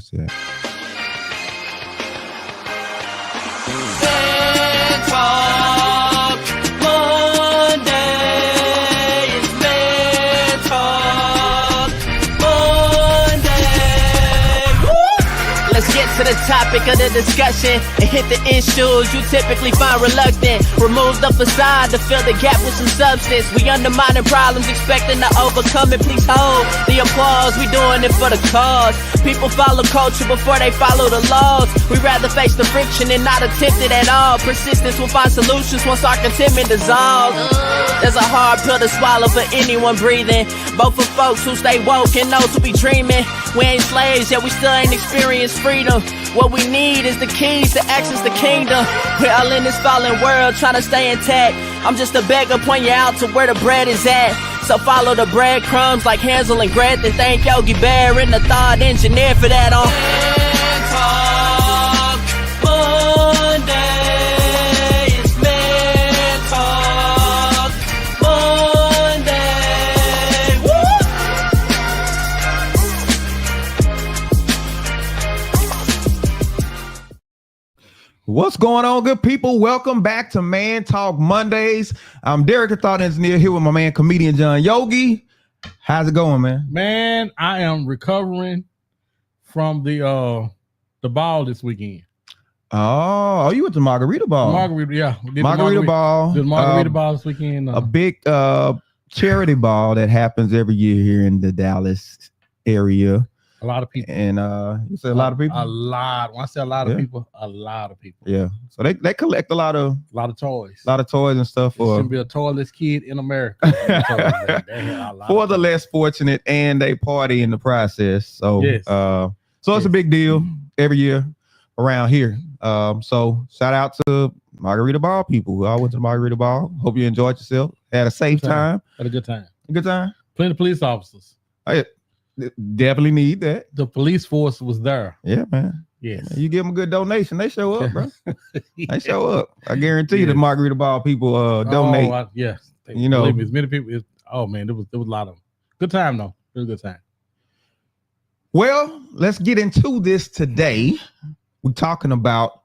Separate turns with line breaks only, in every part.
Yeah.
Man Talk Monday. It's Man Talk Monday. Woo! Let's get to the topic of the discussion and hit the issues you typically find reluctant. Remove the facade to fill the gap with some substance. We undermining problems, expecting to overcome it. Please hold the applause. We doing it for the cause. People follow culture before they follow the laws. We rather face the friction and not attempt it at all. Persistence will find solutions once our contentment dissolves. There's a hard pill to swallow for anyone breathing, both for folks who stay woke and those who be dreaming. We ain't slaves, yet we still ain't experienced freedom. What we need is the keys to access the kingdom. We're all in this fallen world trying to stay intact. I'm just a beggar pointing you out to where the bread is at. So follow the breadcrumbs like Hansel and Gretel. Thank Yogi Bear and the thought engineer for that on Man Talk Monday. It's Man Talk Monday. Woo!
What's going on, good people? Welcome back to Man Talk Mondays. I'm Derek, the thought engineer, here with my man, comedian John Yogi. How's it going, man?
Man, I am recovering from the ball this weekend.
Oh, you went to Margarita Ball.
Margarita, yeah. We did
Margarita Ball.
The Margarita Ball this weekend.
A big charity ball that happens every year here in the Dallas area.
A lot of people.
And you said a lot of people?
A lot. When I say a lot of people, a lot of people.
Yeah. So they collect a lot of
toys.
A lot of toys and stuff
There shouldn't be a toyless kid in America. They have a lot
for
of
the less fortunate, and they party in the process. So
Yes.
So it's a big deal every year around here. So shout out to Margarita Ball people who all went to the Margarita Ball. Hope you enjoyed yourself. Had a safe time.
Had a good time.
A good time.
Plenty of police officers.
Definitely need that.
The police force was there.
Yeah, man.
Yes.
You give them a good donation, they show up, bro. They show up. I guarantee you the Margarita Ball people donate.
Yes.
You know,
as many people. Oh man, there was a lot of them. Good time though. It was a good time.
Well, let's get into this today. We're talking about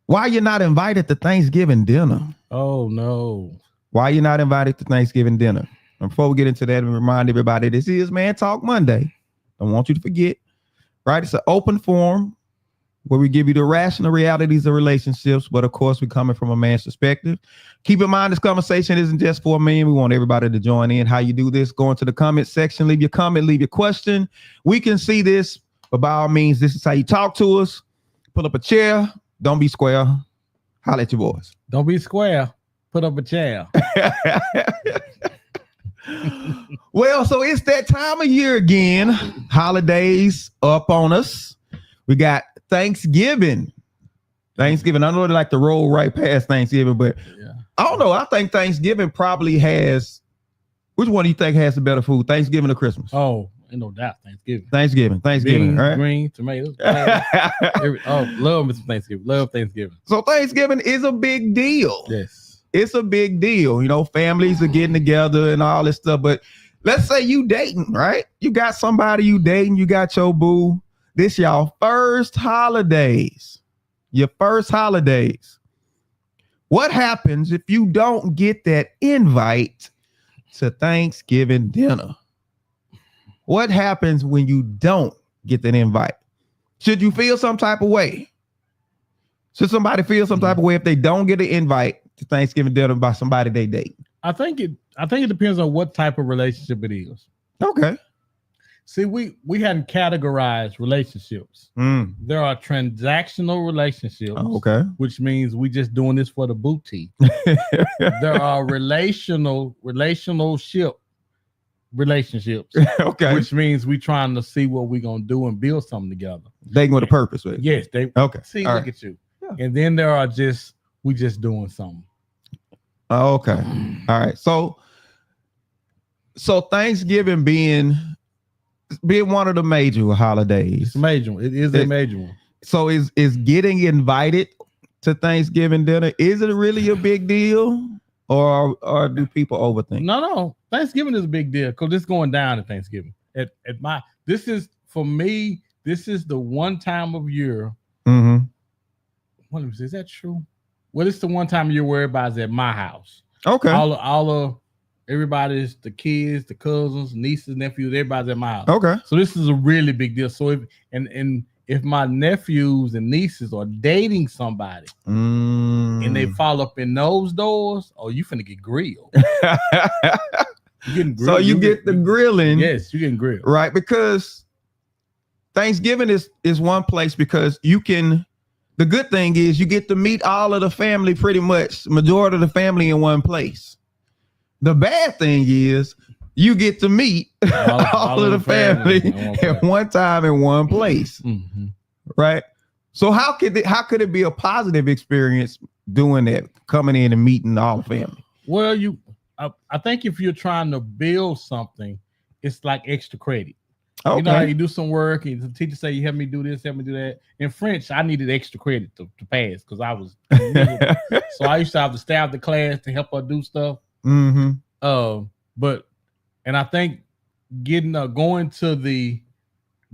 why you're not invited to Thanksgiving dinner.
Oh no.
Why you're not invited to Thanksgiving dinner. And before we get into that, and remind everybody, this is Man Talk Monday. Don't want you to forget, right? It's an open forum where we give you the rational realities of relationships, but of course, we're coming from a man's perspective. Keep in mind, this conversation isn't just for men. We want everybody to join in. How you do this, go into the comment section, leave your comment, leave your question. We can see this, but by all means, this is how you talk to us. Pull up a chair. Don't be square. Holla at your boys.
Don't be square. Put up a chair.
Well, so it's that time of year again. Holidays up on us. We got Thanksgiving. I know they like to roll right past Thanksgiving, but yeah. I don't know. I think Thanksgiving probably has. Which one do you think has the better food, Thanksgiving or Christmas?
Oh, ain't no doubt, Thanksgiving.
Thanksgiving,
beans,
right?
Green tomatoes. Love me some Thanksgiving. Love Thanksgiving.
So Thanksgiving is a big deal.
Yes.
It's a big deal. You know, families are getting together and all this stuff. But let's say you dating, right? You got somebody you dating, you got your boo. This y'all first holidays. Your first holidays. What happens if you don't get that invite to Thanksgiving dinner? What happens when you don't get that invite? Should you feel some type of way? Should somebody feel some type of way if they don't get an invite to Thanksgiving dinner by somebody they date?
I think it depends on what type of relationship it is.
Okay.
See, we hadn't categorized relationships. There are transactional relationships.
Oh, okay.
Which means we just doing this for the booty. There are relationships.
Okay.
Which means we trying to see what we're gonna do and build something together.
Dating with a purpose, right?
Yes, they
okay.
See,
all
look at you. Yeah. And then there are we just doing something.
Okay. All right. So Thanksgiving being one of the major holidays.
It's a major one. It is a major one.
So is getting invited to Thanksgiving dinner, is it really a big deal? Or do people overthink?
No. Thanksgiving is a big deal because it's going down at Thanksgiving. This is for me, this is the one time of year.
Mm-hmm.
What is that true? Well, it's the one time you're worried about is at my house.
Okay.
All of everybody's, the kids, the cousins, nieces, nephews, everybody's at my house.
Okay.
So this is a really big deal. So if my nephews and nieces are dating somebody and they fall up in those doors, oh, you finna get grilled. You're getting grilled.
So you get the grilling.
Yes, you're getting grilled.
Right, because Thanksgiving is one place because you can. The good thing is you get to meet all of the family, pretty much majority of the family in one place. The bad thing is you get to meet all of the family at one time in one place, right? So how could it be a positive experience doing that, coming in and meeting all the family?
Well, I think if you're trying to build something, it's like extra credit.
Okay.
You know how you do some work and the teacher say, you help me do this, help me do that. In French, I needed extra credit to pass because I was so I used to have to stay out the class to help her do stuff.
Mm-hmm.
And I think getting going to the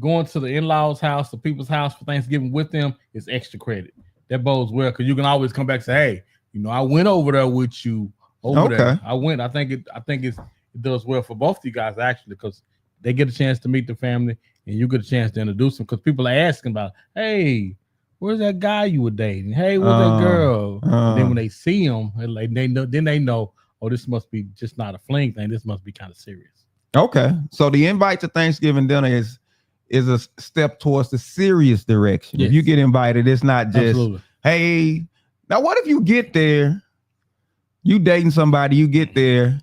in-laws' house, the people's house for Thanksgiving with them is extra credit. That bodes well because you can always come back and say, hey, I went over there with you there. I went. I think it does well for both of you guys actually because they get a chance to meet the family and you get a chance to introduce them because people are asking about, hey, where's that guy you were dating? Hey, where's that girl? And then when they see them, they know, oh, this must be just not a fling thing. This must be kind of serious.
Okay. So the invite to Thanksgiving dinner is a step towards the serious direction.
Yes.
If you get invited, it's not just,
Absolutely.
hey, now what if you get there, you dating somebody, you get there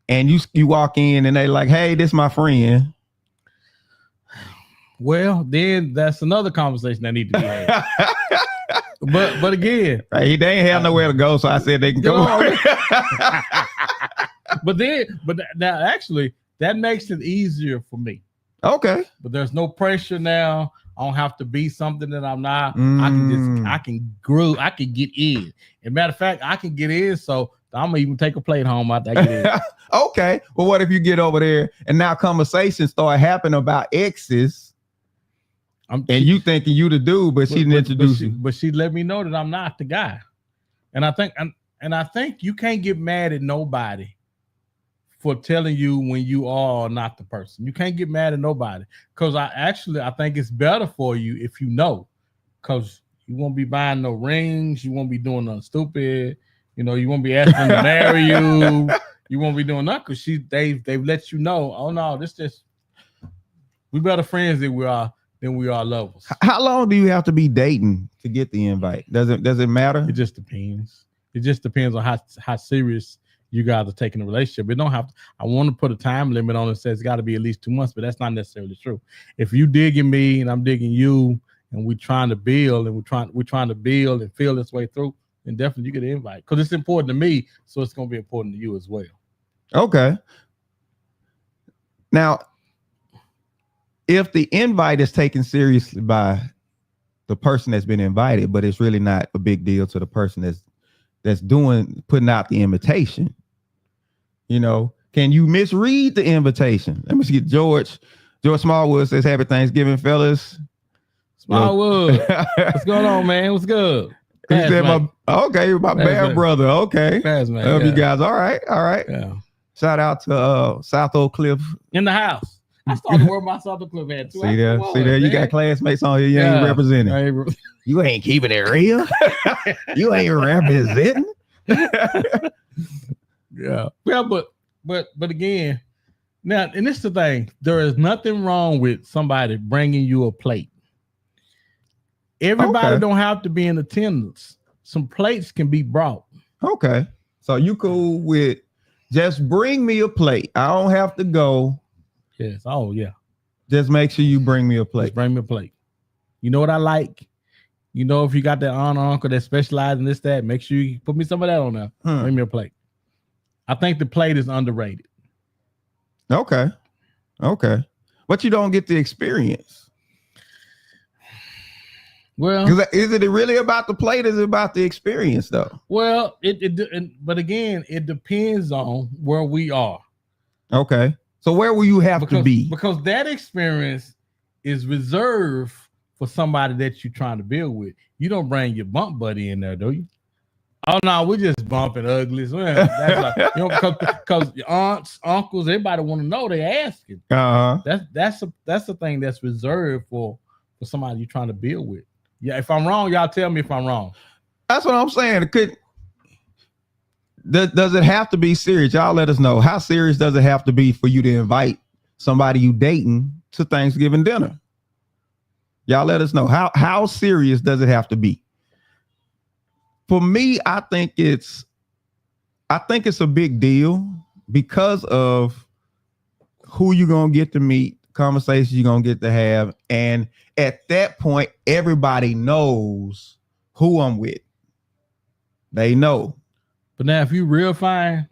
and you walk in and they like, hey, this my friend.
Well, then that's another conversation that need to be had. but again,
hey, they ain't have nowhere to go, so I said they can go.
but now actually that makes it easier for me.
Okay.
But there's no pressure now. I don't have to be something that I'm not. I can get in. As a matter of fact, I can get in, so I'm gonna even take a plate home out there. Get in.
Okay. Well, what if you get over there and now conversations start happening about exes? You thinking you the dude, but she didn't introduce you.
But she let me know that I'm not the guy. And I think you can't get mad at nobody for telling you when you are not the person. You can't get mad at nobody. Because I think it's better for you if you know. Because you won't be buying no rings, you won't be doing nothing stupid, you won't be asking to marry you, you won't be doing nothing because they've let you know, oh no, we better friends than we are lovers.
How long do you have to be dating to get the invite? Does it matter?
It just depends. It just depends on how serious you guys are taking the relationship. It don't have to. I want to put a time limit on it. Says it's got to be at least 2 months, but that's not necessarily true. If you digging me and I'm digging you, and we're trying to build and we're trying to build and feel this way through, then definitely you get an invite because it's important to me, so it's going to be important to you as well.
Okay. Now, if the invite is taken seriously by the person that's been invited, but it's really not a big deal to the person that's putting out the invitation, can you misread the invitation? Let me see. George Smallwood says, happy Thanksgiving, fellas.
Smallwood. What's going on, man? What's good?
He said, my bear brother. Okay.
You
guys. All right.
Yeah.
Shout out to South Oak Cliff.
In the house. I started wearing my South Oak Cliff hat too.
See there. You got classmates on here. You ain't representing. You ain't keeping it real. You ain't representing.
Yeah. Well, but again, now, and this is the thing. There is nothing wrong with somebody bringing you a plate. Everybody don't have to be in attendance. Some plates can be brought.
Okay. So you cool with just bring me a plate. I don't have to go.
Yes. Oh, yeah.
Just make sure you bring me a plate.
Just bring me a plate. You know what I like? If you got that aunt or uncle that specializes in this, that, make sure you put me some of that on there. Bring me a plate. I think the plate is underrated.
Okay. But you don't get the experience.
Well,
is it really about the plate? Is it about the experience though?
Well, but again, it depends on where we are.
Okay. So where will you have to be?
Because that experience is reserved for somebody that you're trying to build with. You don't bring your bump buddy in there, do you? Oh no, we're just bumping uglies. Well, that's like, because your aunts, uncles, everybody want to know. They asking. That's the thing that's reserved for somebody you're trying to build with. Yeah, if I'm wrong, y'all tell me if I'm wrong.
That's what I'm saying. Does it have to be serious? Y'all let us know. How serious does it have to be for you to invite somebody you dating to Thanksgiving dinner? Y'all let us know. How serious does it have to be? For me, I think it's a big deal because of who you're gonna get to meet, conversations you're gonna get to have, and at that point, everybody knows who I'm with. They know.
But now, if you real fine,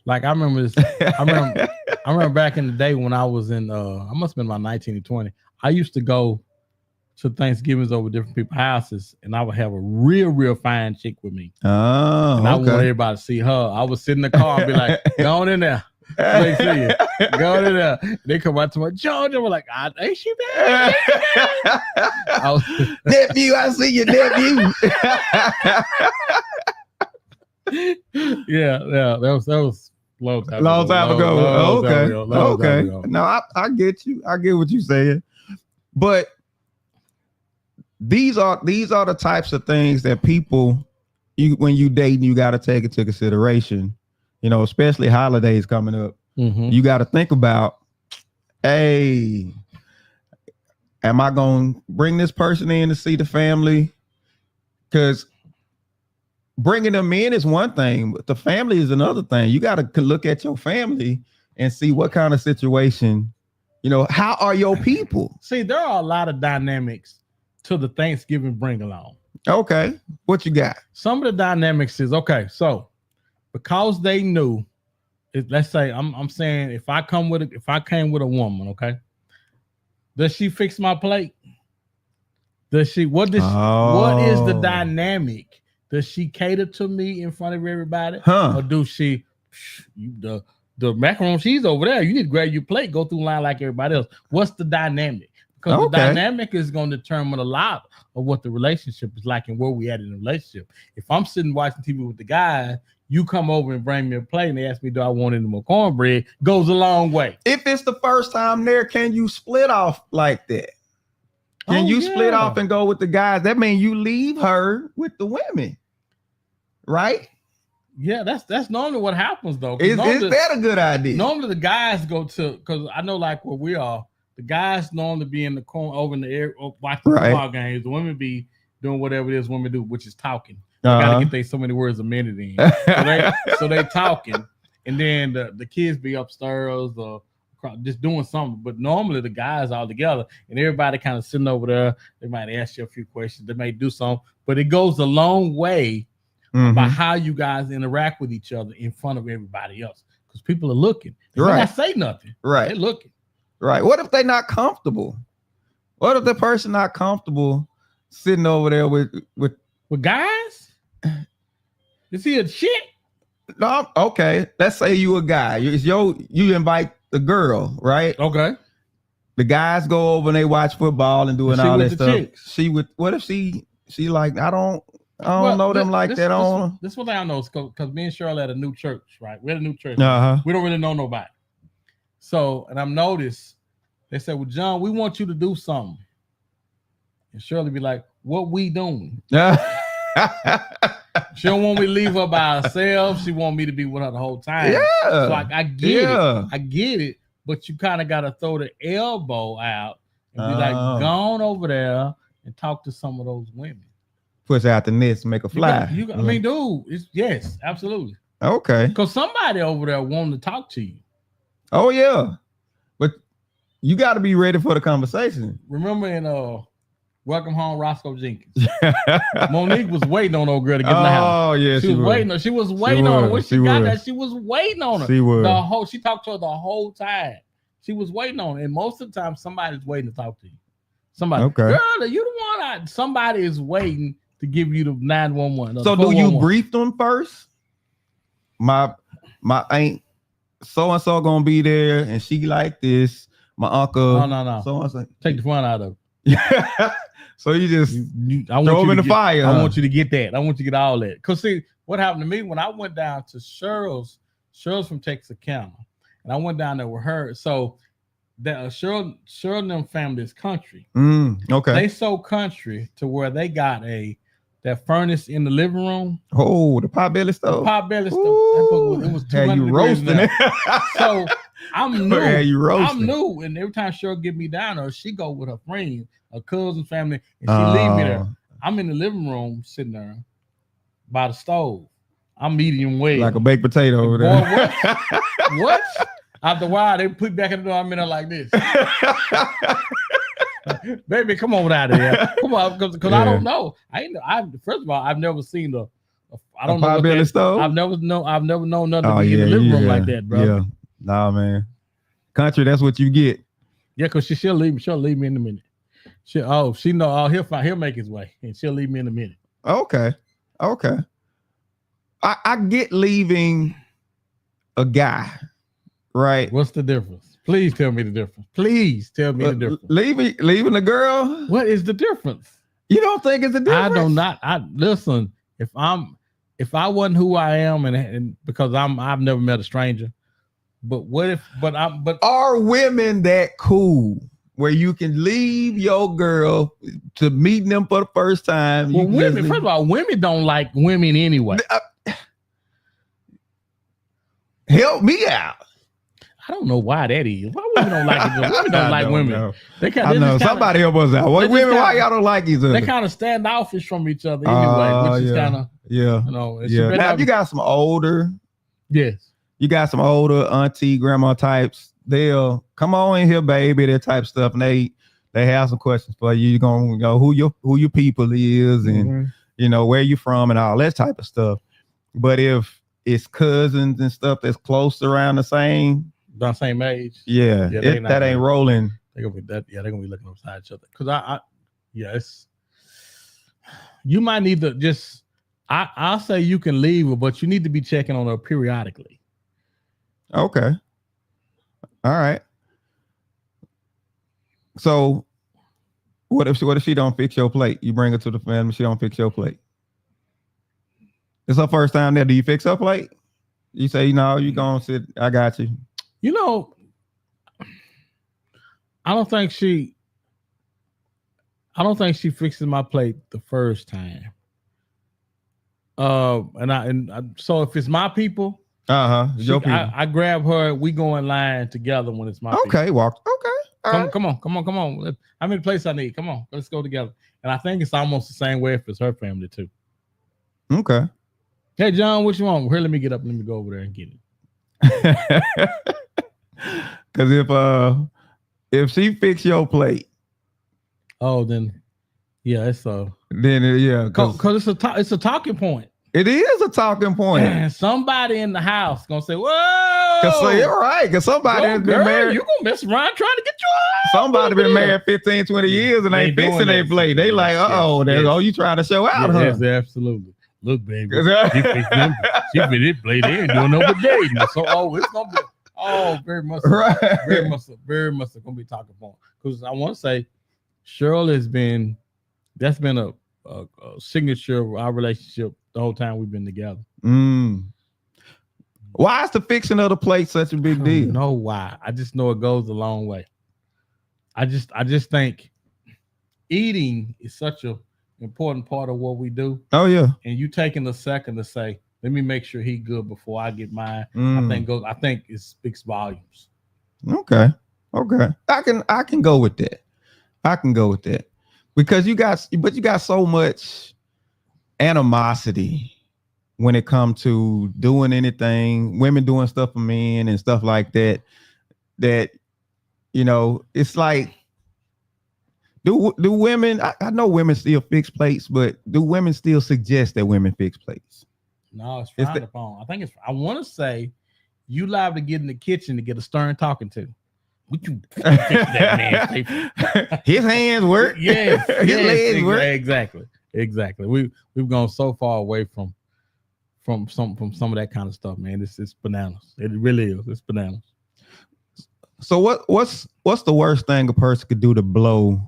like I remember this, I remember back in the day when I was in, I must have been about 19 or 20. I used to go to Thanksgivings over different people's houses, and I would have a real fine chick with me.
Oh,
and I want everybody to see her. I would sit in the car and be like, "Go on in there, let me see you. Go on in there." They come out to my Georgia. We're like, "Ain't she bad?
Nephew, I see your nephew."
yeah, that was long time
ago. Okay. No, I get you. I get what you're saying, but these are the types of things that people, when you dating, you got to take into consideration. You know, especially holidays coming up. Mm-hmm. You got to think about, hey, am I going to bring this person in to see the family? Because bringing them in is one thing, but the family is another thing. You got to look at your family and see what kind of situation, how are your people?
See, there are a lot of dynamics to the Thanksgiving bring along.
Okay. What you got?
Some of the dynamics is, okay, so because they knew, let's say I'm saying if I came with a woman, okay, does she fix my plate? What is the dynamic? Does she cater to me in front of everybody? Or do she the macaroni cheese over there? You need to grab your plate, go through line like everybody else. What's the dynamic? Because the dynamic is going to determine a lot of what the relationship is like and where we at in the relationship. If I'm sitting watching TV with the guy, you come over and bring me a plate and they ask me, do I want any more cornbread? Goes a long way.
If it's the first time there, can you split off like that? Can you split off and go with the guys? That means you leave her with the women, right?
Yeah, that's normally what happens though.
Is that a good idea?
Normally the guys go to, because I know like where we are, the guys normally be in the corner over in the air watching football games. The women be doing whatever it is women do, which is talking. They gotta get so many words a minute in. So they talking, and then the kids be upstairs or just doing something. But normally the guys all together and everybody kind of sitting over there. They might ask you a few questions. They may do something, but it goes a long way about how you guys interact with each other in front of everybody else, because people are looking. They not say nothing.
Right,
they're looking.
Right. What if they're not comfortable? What if the person not comfortable sitting over there with
guys? Is he a shit?
No. Okay. Let's say you a guy. You invite the girl, right?
Okay.
The guys go over and they watch football and doing all that stuff. Chicks. What if she like, I don't know them like that.
This one thing I know is because me and Cheryl at a new church, right? We're at a new church. We don't really know nobody. So, and I've noticed, they said, well, John, we want you to do something. And Shirley be like, what we doing? She don't want me to leave her by herself. She want me to be with her the whole time. Yeah. So I get it. I get it. But you kind of got to throw the elbow out and be like, go on over there and talk to some of those women.
Push out the nest, make a fly.
I mean, dude, yes, absolutely.
Okay.
Because somebody over there wanting to talk to you.
Oh yeah, but you got to be ready for the conversation.
Remember in Welcome Home, Roscoe Jenkins, Monique was waiting on old girl to get in the house.
Oh yeah,
she was waiting. She was waiting on her. When she got there, she was waiting on her. She talked to her the whole time. She was waiting on her, and most of the time, somebody's waiting to talk to you. Somebody, girl, you the one. Somebody is waiting to give you the 911.
So do you brief them first? My aunt so and so gonna be there, and she like this. my uncle.
No.
So I was like,
Take the fun out of it.
so you just
I want
throw
you
him in
to
the
get-
fire.
I
huh?
want you to get that. I want you to get all that. Cause see, what happened to me when I went down to Cheryl's from Texarkana, and I went down there with her. So that Cheryl and them family is country.
Okay.
They so country to where they got that furnace in the living room.
Oh, the potbelly stove.
Potbelly stove. That book was, it was
Had
200
you
degrees in
roasting
there.
it.
So I'm new.
Had you roasting.
I'm new, and every time Cheryl get me down there, she go with her friends, her cousin, family, and she leave me there. I'm in the living room sitting there by the stove. I'm medium well.
Like a baked potato over
Boy,
there.
what? After a while, they put back in the door. I'm in there like this. Baby, come on out of here. Come on, because I
Yeah.
don't know. First of all, I've never seen I don't
A
know what
potbelly
that,
stove?
I've never known nothing to be in the living room like that, bro.
Yeah. Nah, man. Country, that's what you get.
Yeah, because she'll leave me in a minute. She know he'll make his way, and she'll leave me in a minute.
Okay. I get leaving a guy, right?
What's the difference? Please tell me the difference. Please tell me the difference.
Leaving a girl?
What is the difference?
You don't think it's a difference?
I do not. Listen. If I wasn't who I am, and because I've never met a stranger. But what if? But
Are women that cool where you can leave your girl to meeting them for the first time?
well,
You can
women.
just
First of all, women don't like women anyway.
help me out.
I don't know why that is. Why women don't like it? Women don't like women.
Know.
They
I
kind
know.
of
Somebody help us out. What
they just
women? Why
kinda-
y'all don't like each other?
they kind of standoffish from each other anyway, which is
yeah.
kind of
Yeah.
it's
Yeah.
better
Now
have-
you got some older.
yes.
You got some older auntie, grandma types. They'll come on in here, baby, that type of stuff. And they have some questions for you. You're gonna go who your people is and
Mhm.
you know where you from and all that type of stuff. But if it's cousins and stuff that's close around the same,
The same age.
yeah,
Yeah, they not
that ain't
gonna-
rolling.
They're gonna be that. Yeah, they're gonna be looking upside each other. Because yes, you might need to just. I'll say you can leave her, but you need to be checking on her periodically.
Okay. All right. So what if she don't fix your plate? You bring her to the family, she don't fix your plate. It's her first time there. Do you fix her plate? You say, no, you gonna sit, I got you.
You know, I don't think she fixes my plate the first time. So if it's my people,
Your people.
I grab her. We go in line together when it's my people.
Okay, walk. Okay. All right.
Come on. How many places I need? Come on, let's go together. And I think it's almost the same way if it's her family too.
Okay.
Hey, John, what you want? Here, let me get up. Let me go over there and get it.
Because if she fix your plate,
Oh, then, yeah, it's
then yeah,
because it's a talking point.
it is a talking point.
And somebody in the house gonna say, "Whoa,
Cause you're right. Cause somebody has been married.
You gonna mess around trying to get your
Somebody been married 15, 20 years and
They
ain't
doing
fixing their
that.
plate. They like,
Yes.
you trying to show out,
Yes,
huh?
absolutely. Look, baby, she fixed it plate. They ain't doing no but dating. So, it's gonna be very much,
Right.
very much gonna be talking point. Because I want to say, Cheryl that's been a signature of our relationship the whole time we've been together.
Why is the fixing of the plate such a big
I
deal?
don't know why. I just know it goes a long way. I just think eating is such a important part of what we do.
Oh yeah.
And you taking a second to say, let me make sure he good before I get mine.
Mm.
I think it speaks volumes.
Okay. I can go with that. Because you got so much animosity when it comes to doing anything, women doing stuff for men and stuff like that. That it's like, do women? I know women still fix plates, but do women still suggest that women fix plates?
No, it's frowned upon. I want to say you liable to get in the kitchen to get a stern talking to. Would you fix that man?
His hands work.
Yes,
His legs work.
Exactly. We've gone so far away from some of that kind of stuff, man. It's bananas. It really is. It's bananas.
So what's the worst thing a person could do to blow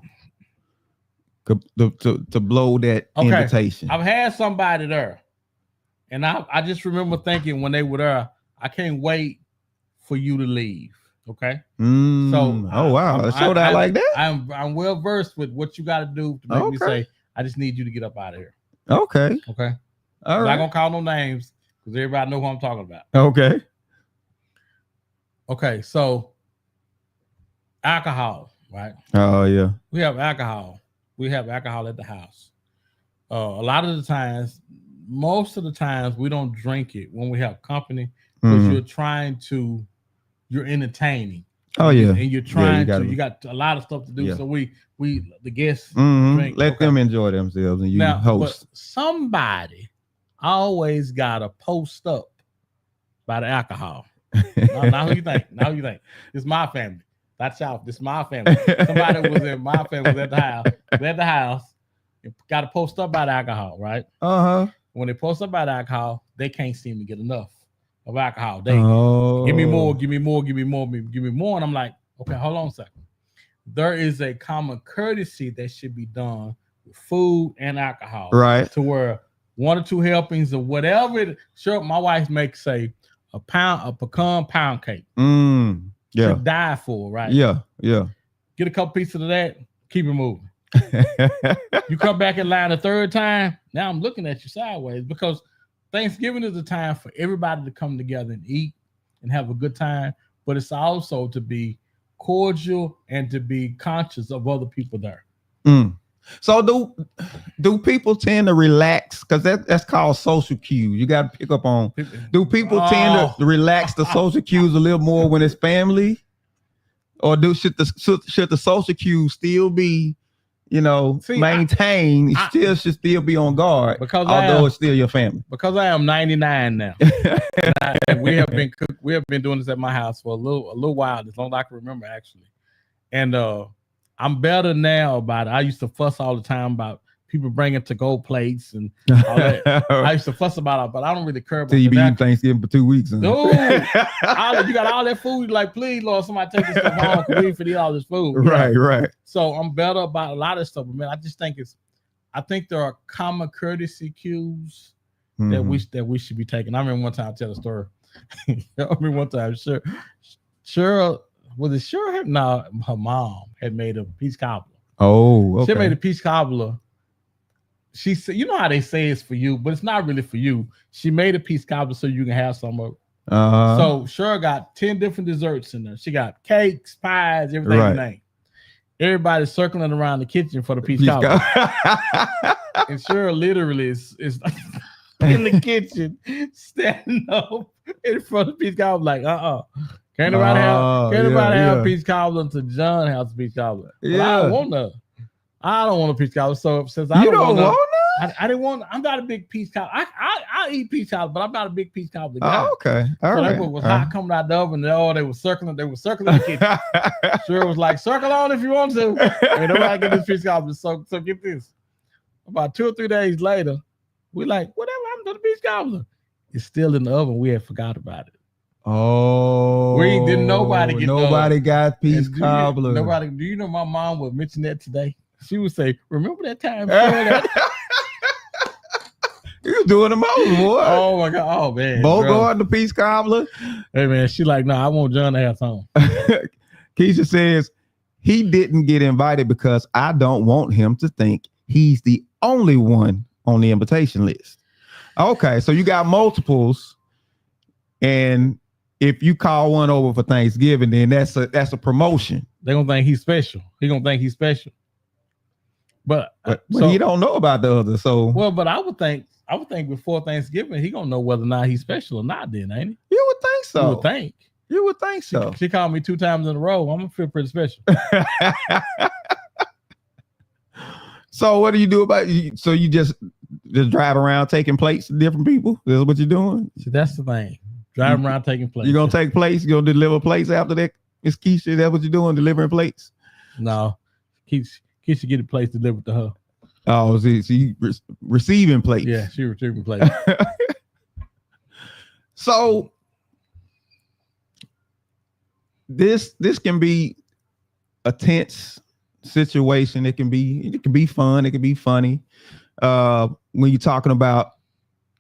to blow that invitation?
I've had somebody there, and I just remember thinking when they were there, I can't wait for you to leave. Okay. So
wow, show that like that.
I'm well versed with what you got to do to make me say, I just need you to get up out of here.
Okay.
Okay.
All
I'm
right.
not gonna call no names because everybody know who I'm talking about.
Okay.
Okay. So alcohol, right?
Oh yeah.
We have alcohol. We have alcohol at the house. A lot of the times, most of the times, we don't drink it when we have company because you're entertaining.
Oh yeah.
And you're trying you got a lot of stuff to do.
Yeah.
So we the guests
drink. Let them enjoy themselves and you host.
But somebody always gotta post up by the alcohol. now who you think? It's my family. That's y'all. This is my family. Somebody was in my family was at the house. At the house, got to post up by the alcohol, right? When they post up by the alcohol, they can't seem to get enough of alcohol. They give me more, give me more, give me more, give me more. And I'm like, okay, hold on a second. There is a common courtesy that should be done with food and alcohol.
Right.
To where 1 or 2 helpings or whatever. Sure, my wife makes a pecan pound cake.
Yeah.
To die for, right?
Yeah.
Get a couple pieces of that, keep it moving. You come back in line the third time, now I'm looking at you sideways because Thanksgiving is a time for everybody to come together and eat and have a good time, but it's also to be cordial and to be conscious of other people there.
So do people tend to relax? Because that's called social cues. You got to pick up on. Do people tend to relax the social cues a little more when it's family, or should the social cues still be, maintained? Should still be on guard because although it's still your family.
Because I am 99 now, and we have been doing this at my house for a little while, as long as I can remember actually, and I'm better now about it. I used to fuss all the time about people bringing to-go plates and all that. I used to fuss about it, but I don't really care about it.
So you be eating Thanksgiving for 2 weeks.
Dude, you got all that food. Like, please, Lord, somebody take this stuff home because we ain't finna eat all this food.
Right.
So I'm better about a lot of stuff. But man, I just think there are common courtesy cues that we should be taking. I remember one time, I'll tell a story. Cheryl, was it sure? No, her mom had made a peach cobbler.
Oh, okay.
She made a peach cobbler. She said, you know how they say it's for you, but it's not really for you. She made a peach cobbler so you can have some of it. So Cheryl got 10 different desserts in there. She got cakes, pies, everything you name. Everybody's circling around the kitchen for the peach cobbler. And Cheryl literally is in the kitchen, standing up in front of the peach cobbler, like, Can't nobody have peach cobbler until John has a peach cobbler. I don't want none. I don't want a peach cobbler. So since I don't want none, I didn't want. I'm not a big peach cobbler. I eat peach cobbler, but I'm not a big peach cobbler guy.
Oh, okay. All right.
That was hot coming out the oven. They were circling. They were circling the kitchen. Sure was like, circle on if you want to. And nobody get this peach cobbler. So get this. About 2 or 3 days later, we're like, whatever happened to the peach cobbler? It's still in the oven. We had forgot about it.
Oh,
didn't nobody
got peach cobbler.
Do you know my mom would mention that today? She would say, "Remember that time?"
You doing the most, boy.
Oh my god! Oh man,
Bogart the peach cobbler.
Hey man, she like, no, I want John to have some.
Keisha says he didn't get invited because I don't want him to think he's the only one on the invitation list. Okay, so you got multiples, and if you call one over for Thanksgiving, then that's a promotion.
They're gonna think he's special. He's gonna think he's special. But
he don't know about the other. So
but I would think before Thanksgiving, he gonna know whether or not he's special or not, then, ain't he?
You would think so.
You would think.
So.
She called me 2 times in a row. I'm gonna feel pretty special.
So what do you do about you? So you just drive around taking plates to different people? That's what you're doing?
See, that's the thing. Driving around taking plates.
You're gonna take plates, you're gonna deliver plates after that? It's Keisha, that's what you're doing, delivering plates?
No. Keisha get a plate delivered to her.
Oh, she receiving plates.
Yeah, she receiving plates.
So this can be a tense situation. It can be fun. It can be funny. When you're talking about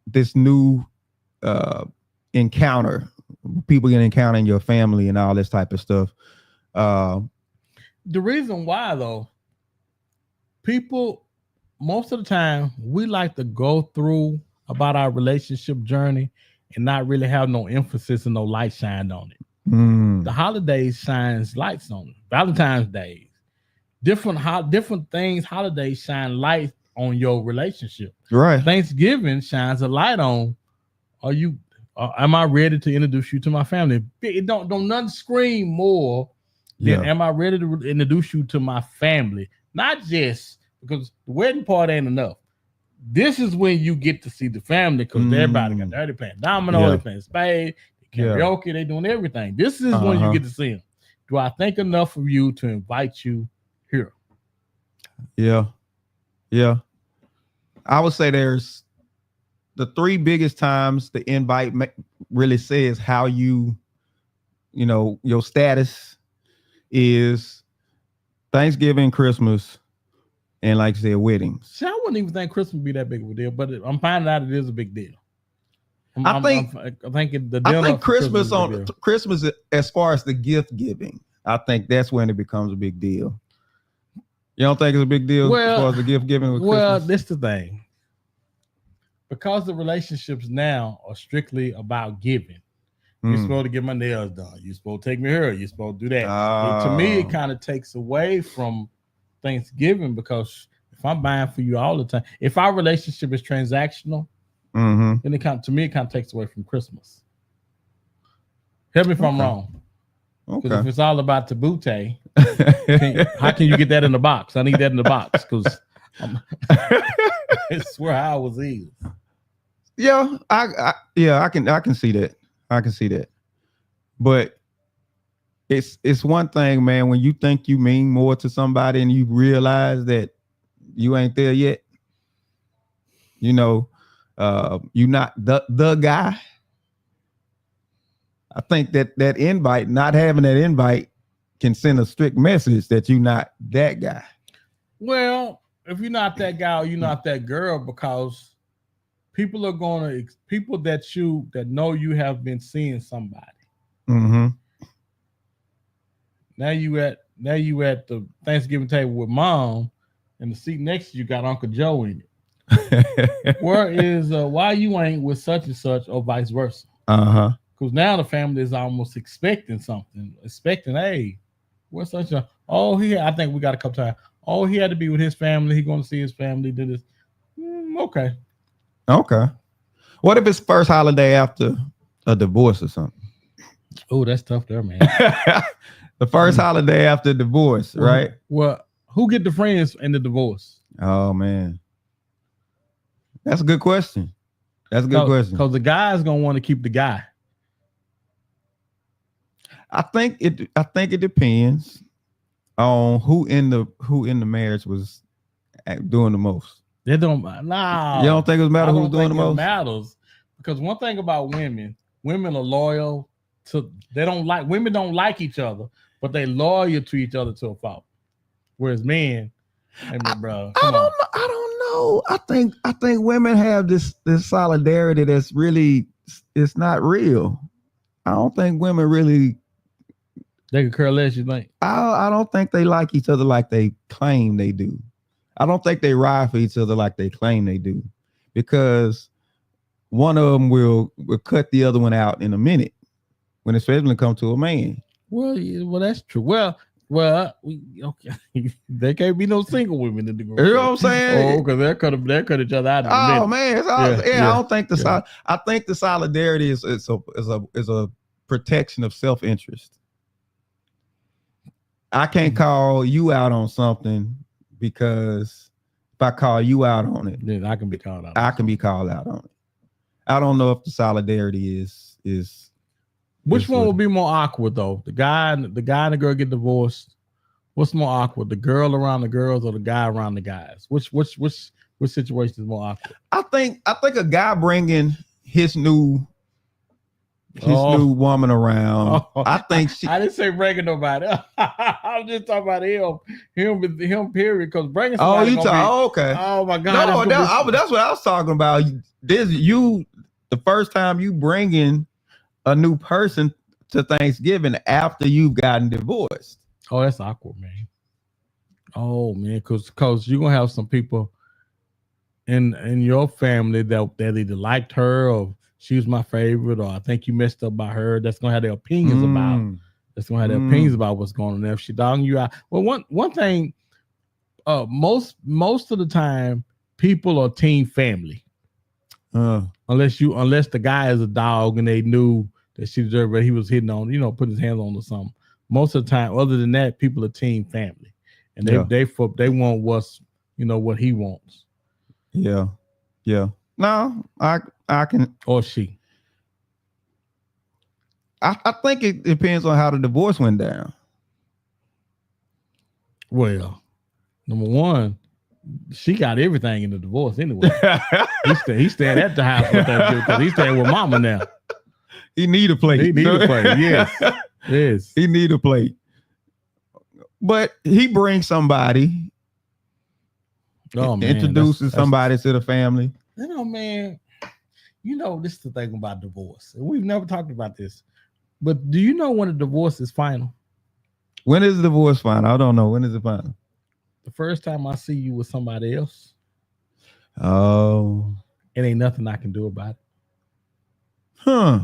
this new encounter, people get encountering your family and all this type of stuff.
The reason why, though, people, most of the time, we like to go through about our relationship journey and not really have no emphasis and no light shined on it. The holidays shines lights on it. Valentine's Day, different things, holidays shine light on your relationship.
Right.
Thanksgiving shines a light on, am I ready to introduce you to my family? It don't nothing scream more than am I ready to introduce you to my family? Not just because the wedding part ain't enough. This is when you get to see the family because everybody got there. They playing domino, they playing spade, karaoke, they doing everything. This is when you get to see them. Do I think enough of you to invite you here?
Yeah. I would say there's the three biggest times the invite really says how your status is: Thanksgiving, Christmas, and like I said, weddings.
See, I wouldn't even think Christmas would be that big of a deal, but I'm finding out it is a big deal.
I think Christmas Christmas, as far as the gift giving, I think that's when it becomes a big deal. You don't think it's a big deal as far as the gift giving with Christmas?
This the thing. Because the relationships now are strictly about giving. You're supposed to get my nails done. You're supposed to take me here. You're supposed to do that. To me, it kind of takes away from Thanksgiving because if I'm buying for you all the time, if our relationship is transactional, then it kind of takes away from Christmas. Help me if I'm wrong. Because if it's all about tabooty, how can you get that in the box? I need that in the box because it's where ours is.
Yeah, I can see that. I can see that. But it's one thing, man, when you think you mean more to somebody and you realize that you ain't there yet. You're not the guy. I think that invite, not having that invite, can send a strict message that you're not that guy.
Well, if you're not that guy or you're not that girl, because people that know you have been seeing somebody. Now you at the Thanksgiving table with mom, and the seat next to you got Uncle Joe in it. Where is why you ain't with such and such, or vice versa? Because now the family is almost expecting something, hey, what's such a I think we got a couple times. Oh, he had to be with his family. He going to see his family. Did this? Okay.
What if it's first holiday after a divorce or something?
Oh, that's tough there, man.
The first holiday after divorce, right?
Well, who get the friends in the divorce?
Oh man, that's a good question. Question.
Because the guy's gonna want to keep the guy.
I think it depends on who in the marriage was doing the most.
They don't. Nah.
You don't think it matters who's doing the most?
It matters because one thing about women are loyal to. Women don't like each other, but they loyal to each other to a fault. Whereas men, bro, I
don't know. I think women have this solidarity that's really, it's not real. I don't think women really.
They could care less, you think?
I don't think they like each other like they claim they do. I don't think they ride for each other like they claim they do, because one of them will cut the other one out in a minute when especially it comes to a man.
Well, that's true. Well, okay. There can't be no single women in the group.
You know what I'm saying?
Oh, because they'll cut each other out.
Oh man, I don't think I think the solidarity is a protection of self-interest. I can't call you out on something because if I call you out on it,
then I can be called out.
I can be called out on it. I don't know if the solidarity is.
Which one would be more awkward though? The guy and the girl get divorced. What's more awkward? The girl around the girls or the guy around the guys? Which situation is more awkward?
I think a guy bringing his new his new woman around. I think she.
I didn't say bringing nobody. I'm just talking about him. Period. Because bringing somebody.
Oh, you talk?
Okay. Oh my God.
No, that's what I was talking about. The first time you bring in a new person to Thanksgiving after you've gotten divorced.
Oh, that's awkward, man. Oh man, because you're gonna have some people in your family that either liked her or she was my favorite, or I think you messed up by her. That's gonna have their opinions about. That's gonna have their opinions about what's going on there. If she dogging you out, well, one thing, most of the time, people are team family. Unless the guy is a dog and they knew that she deserved what he was hitting on, putting his hands on or something. Most of the time, other than that, people are team family, and they want what he wants.
Yeah. No, I can.
Or she.
I think it depends on how the divorce went down.
Well, number one, she got everything in the divorce anyway. He's staying at the house with her because he's staying with mama now.
He need a plate.
Yes.
He need a plate. But he brings somebody.
Oh man,
introduces somebody to the family.
Man, this is the thing about divorce. We've never talked about this. But do you know when a divorce is final?
When is the divorce final? I don't know. When is it final?
The first time I see you with somebody else.
Oh.
It ain't nothing I can do about it.
Huh.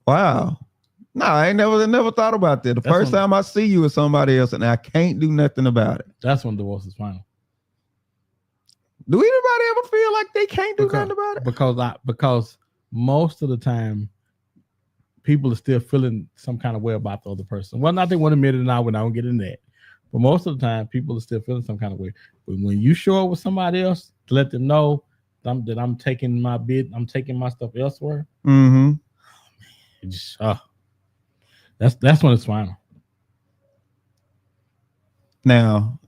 Wow. No, I ain't never thought about that. The first time I see you with somebody else and I can't do nothing about it.
That's when divorce is final.
Do anybody ever feel like they can't do nothing about it?
Because most of the time people are still feeling some kind of way about the other person. Well, not they want to admit it now, we're not gonna get into that. But most of the time people are still feeling some kind of way. But when you show up with somebody else to let them know that I'm taking my stuff elsewhere.
Mm-hmm.
It just that's when it's final.
Now,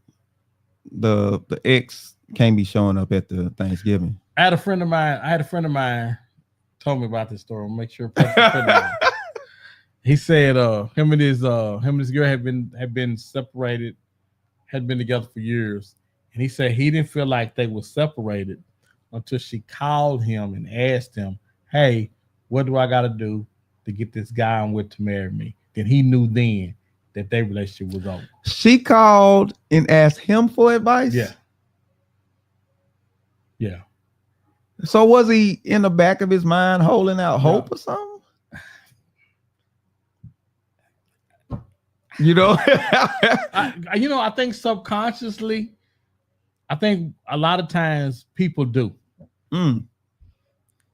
the ex can't be showing up at the Thanksgiving.
I had a friend of mine told me about this story. I'll make sure. He said him and his girl had been separated, had been together for years, and he said he didn't feel like they were separated until she called him and asked him, "Hey, what do I got to do to get this guy I'm with to marry me?" Then he knew then that their relationship was over.
She called and asked him for advice?
Yeah.
So was he in the back of his mind holding out hope or something?
I think subconsciously, I think a lot of times people do.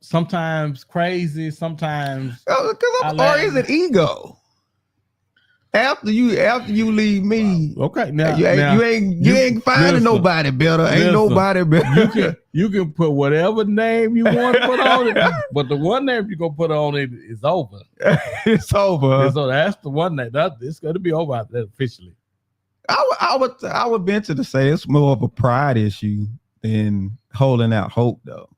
Sometimes crazy, sometimes
or is it ego? After you leave me,
okay. Now
you ain't finding nobody better. Ain't nobody better.
You can put whatever name you want to put on it, but the one name you gonna put on it is over.
It's over.
And so that's the one it's gonna be over after that officially.
I would venture to say it's more of a pride issue than holding out hope, though.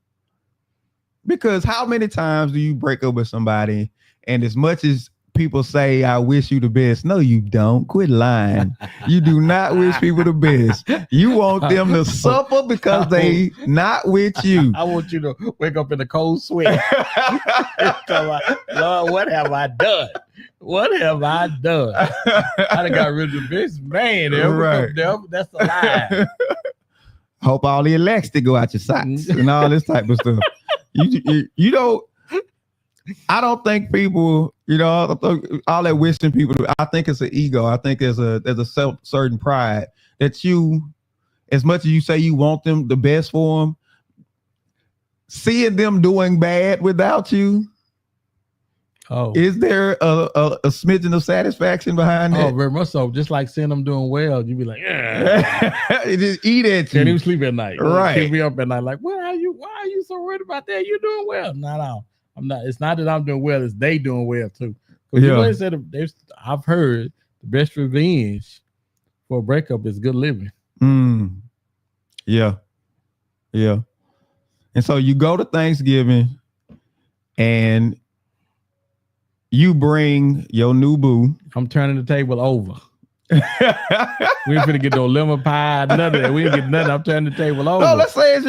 Because how many times do you break up with somebody, and as much as people say, "I wish you the best," no, you don't. Quit lying. You do not wish people the best. You want them to suffer because they not with you.
I want you to wake up in a cold sweat. Lord, what have I done? What have I done? I done got rid of the best man.
Right.
That's a lie.
Hope all the elastic go out your socks and all this type of stuff. You don't. I don't think people, all that wishing people. I think it's an ego. I think there's a certain pride that you, as much as you say you want them the best for them, seeing them doing bad without you.
Oh,
is there a smidgen of satisfaction behind that?
Oh, very much so. Just like seeing them doing well, you'd be like, yeah.
Just eat at you.
Can't even sleep at night.
Right.
Keep me up at night. Like, why are you so worried about that? You're doing well. No. I'm not. It's not that I'm doing well. It's they doing well too. Because I've heard the best revenge for a breakup is good living.
Yeah. And so you go to Thanksgiving and you bring your new boo.
I'm turning the table over. We ain't finna get no lemon pie, none of that. We ain't get nothing. I'm turning the table over.
No, let's say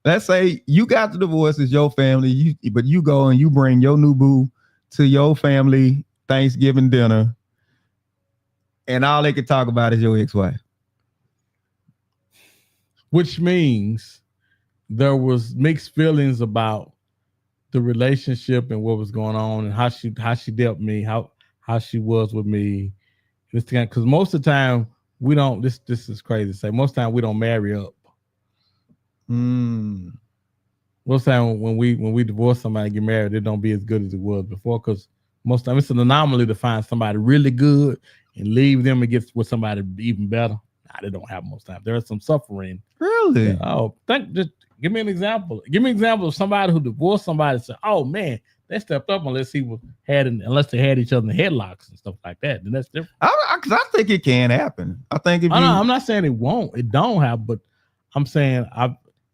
let's say you got the divorce, it's your family, but you go and you bring your new boo to your family Thanksgiving dinner, and all they can talk about is your ex-wife.
Which means there was mixed feelings about the relationship and what was going on and how she dealt me, how she was with me. Because most of the time we don't. This is crazy to say. Most of the time we don't marry up. Most of the time when we divorce somebody and get married, it don't be as good as it was before. Because most of the time it's an anomaly to find somebody really good and leave them and get with somebody even better. Nah, they don't happen most of the time. There's some suffering.
Really?
Just give me an example. Give me an example of somebody who divorced somebody and said, "Oh man, they stepped up unless they had each other in headlocks and stuff like that." Then that's different.
Because I think it can happen. I think
I'm not saying it won't. It don't happen, but I'm saying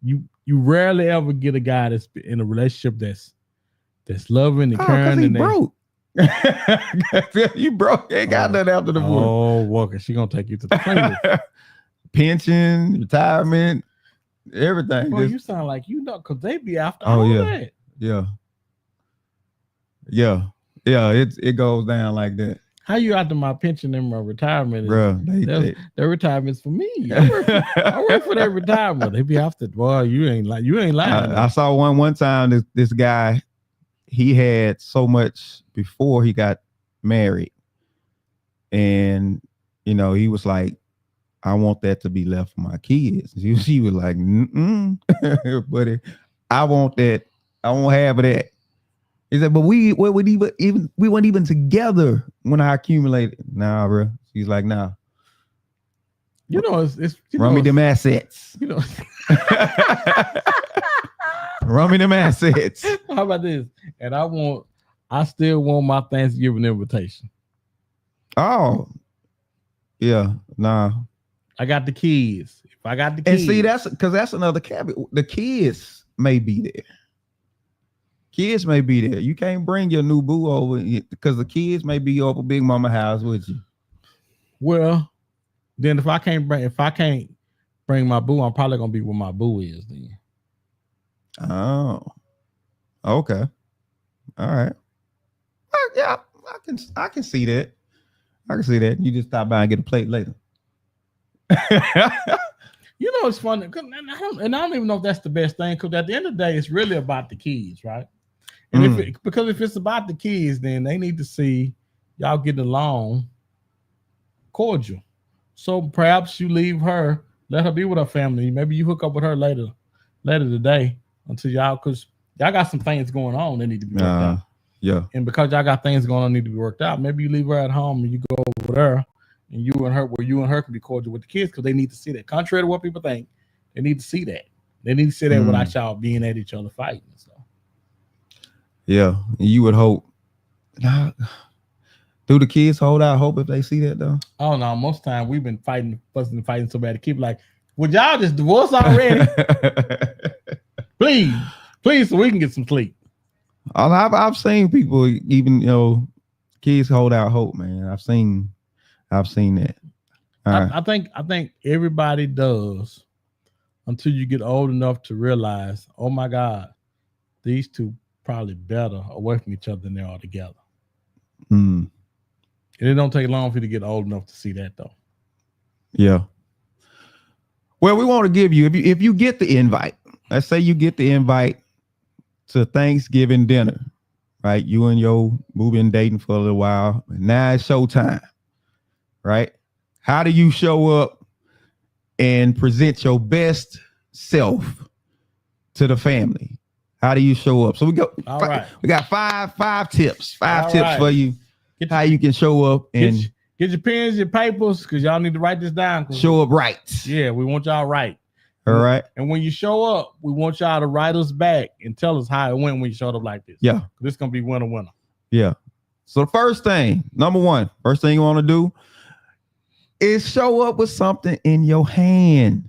you rarely ever get a guy that's in a relationship that's loving and caring. And
broke. You broke. Ain't got nothing after the divorce.
Oh, Walker, she gonna take you to the cleaners.
Pension, retirement, everything.
Boy, you sound like because they be after all that.
Yeah. It goes down like that.
How you after my pension and my retirement?
Bro,
their retirement's for me. I work for their retirement. They be after. Boy, you ain't lying.
I saw one time this guy, he had so much before he got married, and he was like, I want that to be left for my kids. She was like, but I want that. I won't have that. He said, but we weren't even together when I accumulated. Nah, bro. She's like, nah.
It's
run me them assets. Run me them assets.
How about this? And I still want my Thanksgiving invitation.
Oh, yeah, nah.
I got the kids. If I got the kids,
and see, that's another caveat. The kids may be there. Kids may be there. You can't bring your new boo over because the kids may be over Big Mama house with you.
Well, then if I can't bring my boo, I'm probably gonna be where my boo is then.
Oh, okay, all right. Yeah, I can see that. I can see that. You just stop by and get a plate later.
It's funny, and I don't even know if that's the best thing, because at the end of the day, it's really about the kids, right? And because if it's about the kids, then they need to see y'all getting along cordial. So perhaps you leave her, let her be with her family. Maybe you hook up with her later today until because y'all got some things going on that need to be worked out.
Yeah.
And because y'all got things going on that need to be worked out, maybe you leave her at home and you go over there and you and her can be cordial with the kids, because they need to see that. Contrary to what people think, they need to see that. They need to see that without y'all being at each other fighting. So.
Yeah, you would hope. Do the kids hold out hope if they see that though?
Oh no, most time we've been fussing and fighting so bad to keep like, would y'all just divorce already? please, so we can get some sleep.
I've seen people, even kids hold out hope, man. I've seen that.
I think everybody does until you get old enough to realize, oh my God, these two probably better away from each other than they are together. And it don't take long for you to get old enough to see that though.
Yeah. Well, we want to give you, if you get the invite, let's say you get the invite to Thanksgiving dinner, right? You and your boo been dating for a little while. Now it's showtime, right? How do you show up and present your best self to the family? How do you show up? So we go.
All right.
We got five tips. Five tips
right.
for you. How you can show up and
get your pens, your papers, because y'all need to write this down.
Show up right.
Yeah, we want y'all right.
All right.
And when you show up, we want y'all to write us back and tell us how it went when you showed up like this.
Yeah.
This is gonna be winner.
Yeah. So the first thing you want to do is show up with something in your hand.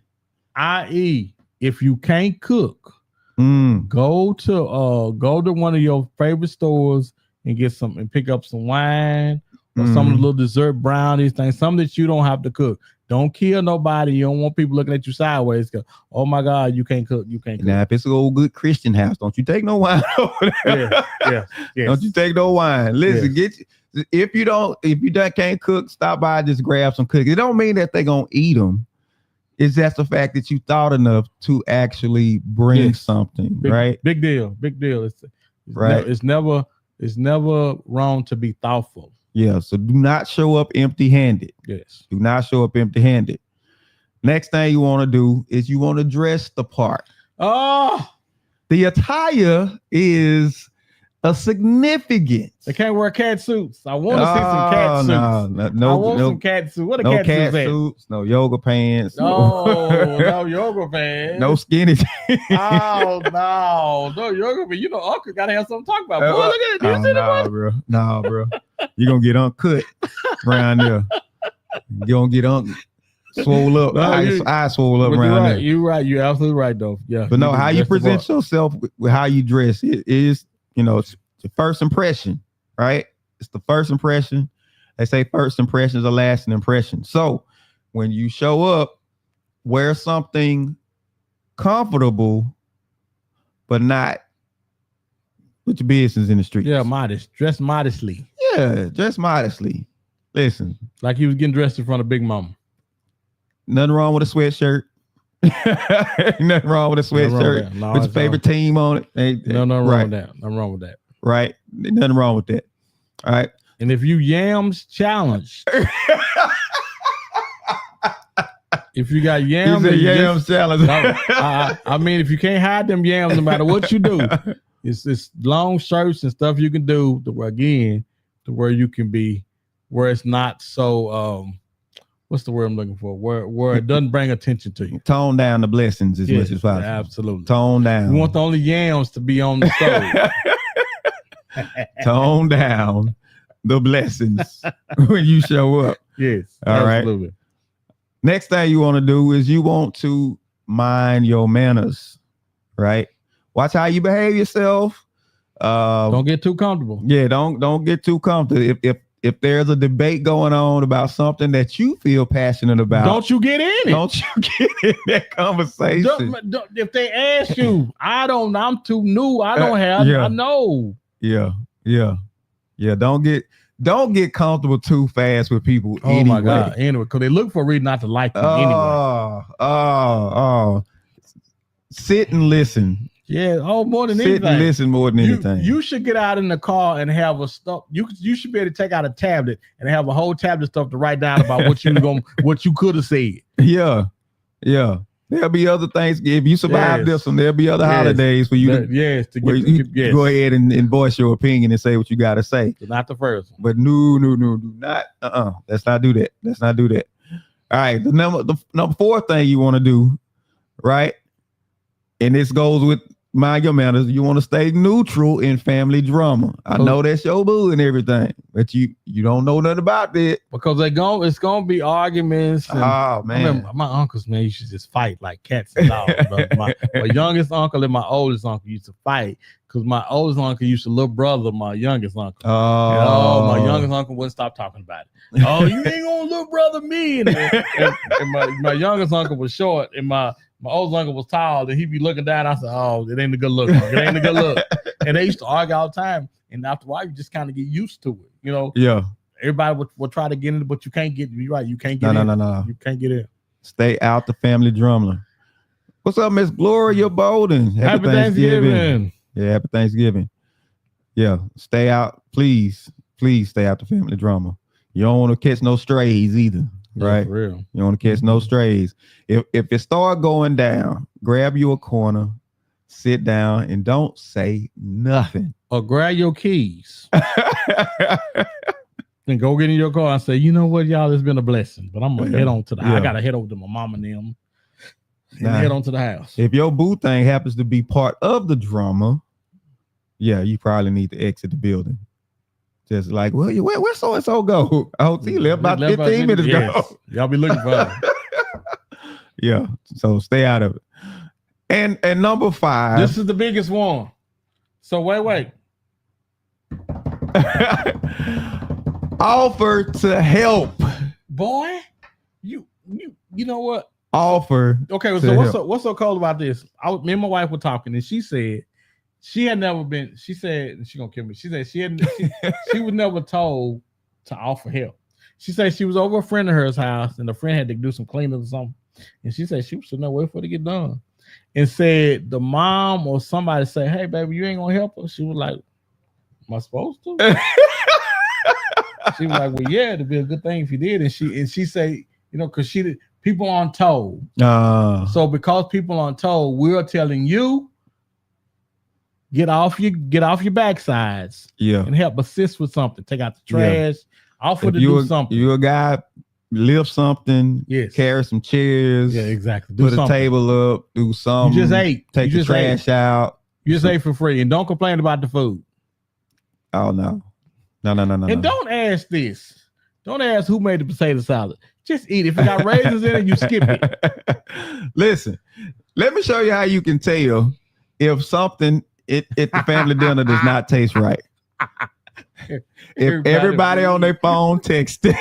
I.e., if you can't cook, Go to one of your favorite stores and get some and pick up some wine or some of the little dessert brownies, things, something that you don't have to cook. Don't kill nobody. You don't want people looking at you sideways. Oh my God, you can't cook. You can't cook.
Now, if it's an old good Christian house, don't you take no wine over there.
Yeah.
Don't you take no wine. Listen, if you can't cook, stop by, just grab some cookies. It don't mean that they're gonna eat them. It's just the fact that you thought enough to actually bring something, right?
Big deal. It's
right.
It's never wrong to be thoughtful.
Yeah. So do not show up empty-handed.
Yes.
Do not show up empty-handed. Next thing you want to do is you want to dress the part.
Oh,
the attire is a significance.
They can't wear cat suits. I want to see some cat suits.
No,
I want some cat suits. What are
no
cat
suits? No yoga pants.
No yoga pants.
No skinny jeans.
Oh no yoga pants. You know, Uncle gotta have something to talk about. Boy, look at it. Do you see the
bro? Nah, bro. You gonna get uncut around there. You gonna get swole up. Eyes swole up around there.
You're right. You're absolutely right, though. Yeah.
But no, how you present yourself with how you dress, it is, it's the first impression, right? It's the first impression. They say first impressions are lasting impressions. So when you show up, wear something comfortable, but not put your business in the streets.
Yeah, modest. Dress modestly.
Yeah, dress modestly. Listen.
Like you was getting dressed in front of Big Mama.
Nothing wrong with a sweatshirt. Nothing wrong with a sweatshirt with your favorite team on it.
Nothing wrong with that. Nothing wrong with that.
Right. Nothing wrong with that. All right.
And if you yams challenged, if you got yams,
challenge.
I mean, if you can't hide them yams, no matter what you do, it's long shirts and stuff you can do to where you can be, where it's not so what's the word I'm looking for? Where it doesn't bring attention to you.
Tone down the blessings as much as possible.
Absolutely.
Tone down.
We want the only yams to be on the stove.
Tone down the blessings when you show up.
Yes.
All
absolutely.
Right. Next thing you want to do is you want to mind your manners, right? Watch how you behave yourself.
Don't get too comfortable.
Yeah, don't get too comfortable. If there's a debate going on about something that you feel passionate about,
don't you get in it.
Don't you get in that conversation.
If they ask you, I'm too new. I don't have. I know.
Yeah. Don't get comfortable too fast with people.
Oh my God. Anyway, because they look for a reason not to like them anyway.
Sit and listen.
Yeah. Oh, more than anything.
Sit and listen more than anything.
You should get out in the car and have a stuff. You should be able to take out a tablet and have a whole tablet stuff to write down about what you could have said.
Yeah. There'll be other things. If you survive this one, there'll be other holidays for you to go ahead and voice your opinion and say what you got to say.
Not the first one.
But no, do not. Let's not do that. Let's not do that. All right. The number 4 thing you want to do, right? And this goes with mind your manners. You want to stay neutral in family drama. I know that's your boo and everything, but you don't know nothing about that
because it's gonna be arguments.
Oh man,
I remember my uncles, man, used to just fight like cats and dogs. my youngest uncle and my oldest uncle used to fight because my oldest uncle used to little brother my youngest uncle. My youngest uncle wouldn't stop talking about it. Oh, you ain't gonna little brother me. And my youngest uncle was short, and my oldest uncle was tall, and he'd be looking down. I said, "Oh, it ain't a good look. It ain't a good look." And they used to argue all the time. And after a while, you just kind of get used to it,
Yeah.
Everybody will try to get in, but you can't get. You're right. You can't get in.
No.
You can't get in.
Stay out the family drama. What's up, Miss Gloria Bolden?
Happy Thanksgiving.
Yeah, happy Thanksgiving. Yeah, stay out. Please stay out the family drama. You don't want to catch no strays either. Right,
yeah, for real.
You don't want to catch no strays. If it start going down, grab you a corner, sit down, and don't say nothing.
Or grab your keys and go get in your car and say, you know what, y'all, it's been a blessing, but I'm gonna head on to the. I gotta head over to my mom and them and head on to the house.
If your boo thing happens to be part of the drama, yeah, you probably need to exit the building. Just like, well, where so and so go? Oh, he left about 15 minutes ago.
Y'all be looking for her.
Yeah, so stay out of it. And number 5.
This is the biggest one. So wait.
Offer to help.
Boy, you know what?
Offer.
Okay,
to
so
help.
what's so cool about this? Me and my wife were talking, and she said she had never been. She said she gonna kill me. She said she was never told to offer help. She said she was over a friend of hers house, and the friend had to do some cleaning or something, and she said she was sitting there waiting for it to get done, and said the mom or somebody say, "Hey, baby, you ain't gonna help her." She was like, "Am I supposed to?" She was like, "Well, yeah, it'd be a good thing if you did." And she say, you know, because people aren't told. So because people aren't told, we're telling you get off your backsides, and help assist with something. Take out the trash, offer to do something.
You a guy, lift something, carry some chairs,
exactly.
Put a table up, do something.
You just ate.
Take the trash out.
You just ate for free, and don't complain about the food.
Oh no. No.
And don't ask this. Don't ask who made the potato salad. Just eat it. If it got raisins in it, you skip it.
Listen, let me show you how you can tell if something at the family dinner does not taste right. If everybody on their phone texting.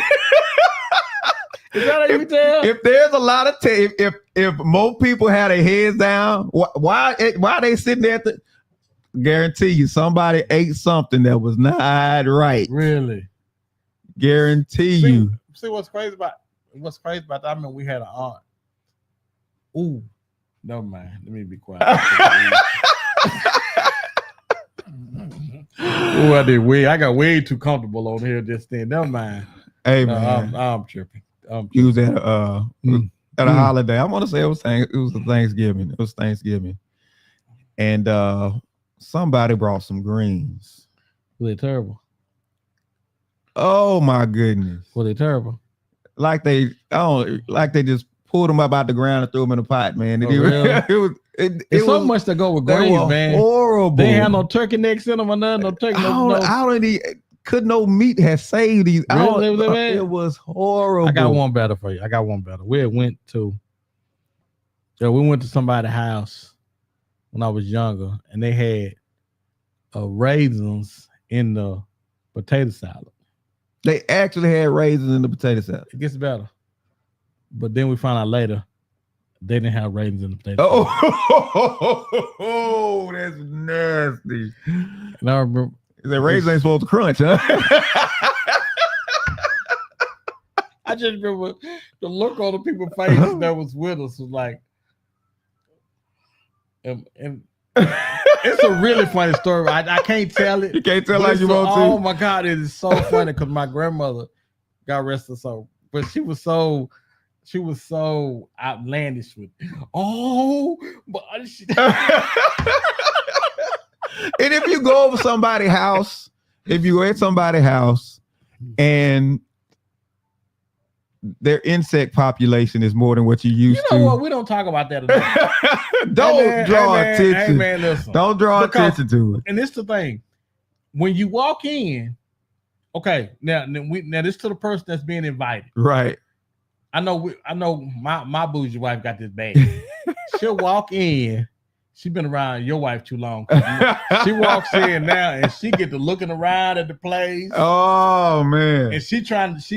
Is that how you tell?
If there's a lot of if more people had their heads down, why are they sitting there guarantee you somebody ate something that was not right.
Really?
Guarantee you.
See what's crazy about that? I mean, we had an aunt. Ooh, never mind. Let me be quiet. Ooh, I got way too comfortable on here just then. Never mind.
Hey man,
I'm tripping.
You was at a holiday. I want to say it was Thanksgiving. It was Thanksgiving, and somebody brought some greens.
Were they terrible?
Oh my goodness!
Were they terrible?
Like they just pulled them up out the ground and threw them in a pot, man.
It's so much to go with greens, man.
Horrible.
They ain't had no turkey necks in them or nothing. No turkey.
Could no meat have saved these?
Really?
It was horrible.
I got one better for you. We went to somebody's house when I was younger, and they had raisins in the potato salad.
They actually had raisins in the potato salad.
It gets better. But then we found out later they didn't have raisins in the potato salad.
Oh, that's nasty.
And I remember
the raisins ain't supposed to crunch, huh?
I just remember the look on the people's faces that was with us was like, and it's a really funny story. I can't tell it.
You can't tell like you want to.
Oh my God, it is so funny because my grandmother, God rest her soul, but she was so outlandish with it. Oh, but
and if you go over somebody's house, if you at somebody's house and their insect population is more than what you used to.
You know what? We don't talk about that enough.
Don't draw attention.
Hey man, listen.
Don't draw attention to it.
And this the thing. When you walk in, okay, now this to the person that's being invited.
Right.
I know my bougie wife got this bad. She'll walk in. She's been around your wife too long. She walks in now and she get to looking around at the place.
Oh man!
And she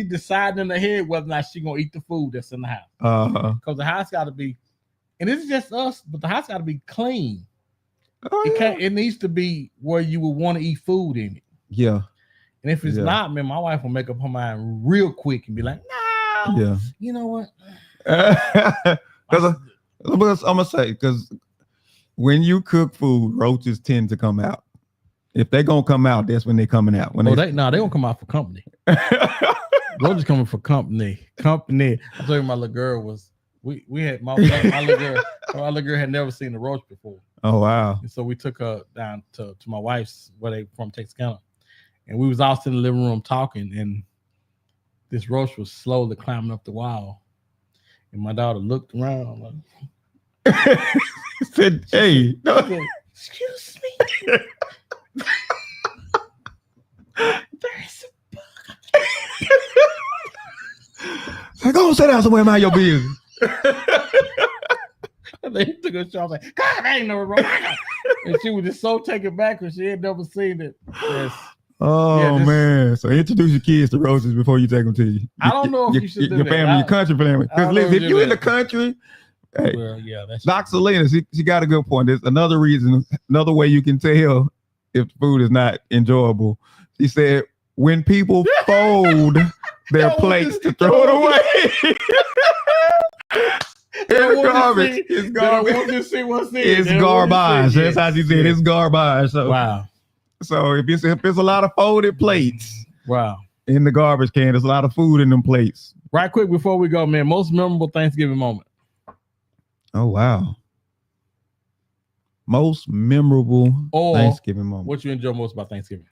deciding in her head whether or not she gonna eat the food that's in the house. Because the house got to be, and it's just us, but the house got to be clean. It needs to be where you would want to eat food in it.
Yeah.
And if it's not, man, my wife will make up her mind real quick and be like, no.
Yeah.
You know what?
Because I'm gonna say because. When you cook food, roaches tend to come out. If they're gonna come out, that's when they're coming out. They gonna come out for company. Roaches coming for company. I told you my little girl was. We had my little girl had never seen a roach before. Oh wow!
And so we took her down to my wife's where they from Texarkana, and we was all sitting in the living room talking, and this roach was slowly climbing up the wall, and my daughter looked around like.
Said, "Hey, no.
Said, excuse me. There's a bug."
Go sit down somewhere and mind your business.
And They took a shot like, God, I ain't never wrong. And she was just so taken back because she had never seen it. Yes.
Oh man! So introduce your kids to roses before you take them to you.
I don't know if you should do
your
that.
family, your country family. Because listen, if you in the country, hey,
well, yeah, that's
Doc Salinas, she got a good point. There's another reason, another way you can tell if food is not enjoyable. She said when people fold their plates to throw it away. It's garbage. It's garbage. It's garbage. That's how she said it's garbage. So
wow.
So if it's a lot of folded plates
Wow.
in the garbage can, there's a lot of food in them plates.
Right quick before we go, man, most memorable Thanksgiving moment.
Oh wow. Most memorable
Or
Thanksgiving moment.
what you enjoy most about Thanksgiving?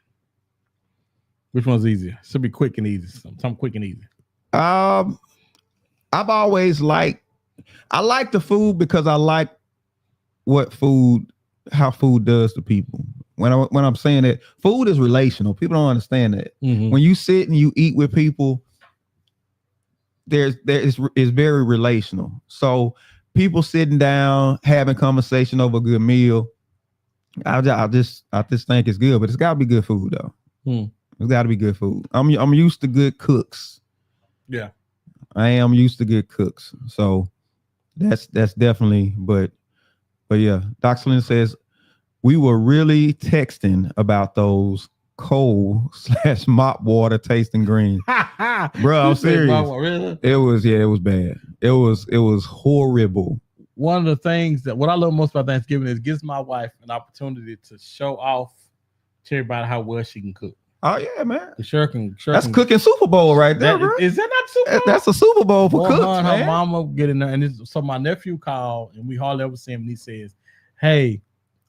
Which one's easier? Should be quick and easy. Something quick and easy.
I've always I like the food because I like how food does to people. When I'm saying that food is relational, people don't understand that.
Mm-hmm.
When you sit and you eat with people, it's very relational. So people sitting down having conversation over a good meal, I just think it's good, but it's got to be good food though. It's got to be good food. I'm used to good cooks.
Yeah,
I am used to good cooks. So that's definitely. But yeah, Doc Salinas says we were really texting about those cold / mop water tasting greens. Bro, I'm serious.
Really?
It was bad. It was horrible.
One of the things that what I love most about Thanksgiving is it gives my wife an opportunity to show off to everybody how well she can cook.
Oh yeah, man.
That's
cooking Super Bowl right there, bro.
Is that not Super Bowl?
That's a Super Bowl for cooks, man.
Her mama get in there, and so my nephew called, and we hardly ever see him, and he says, "Hey,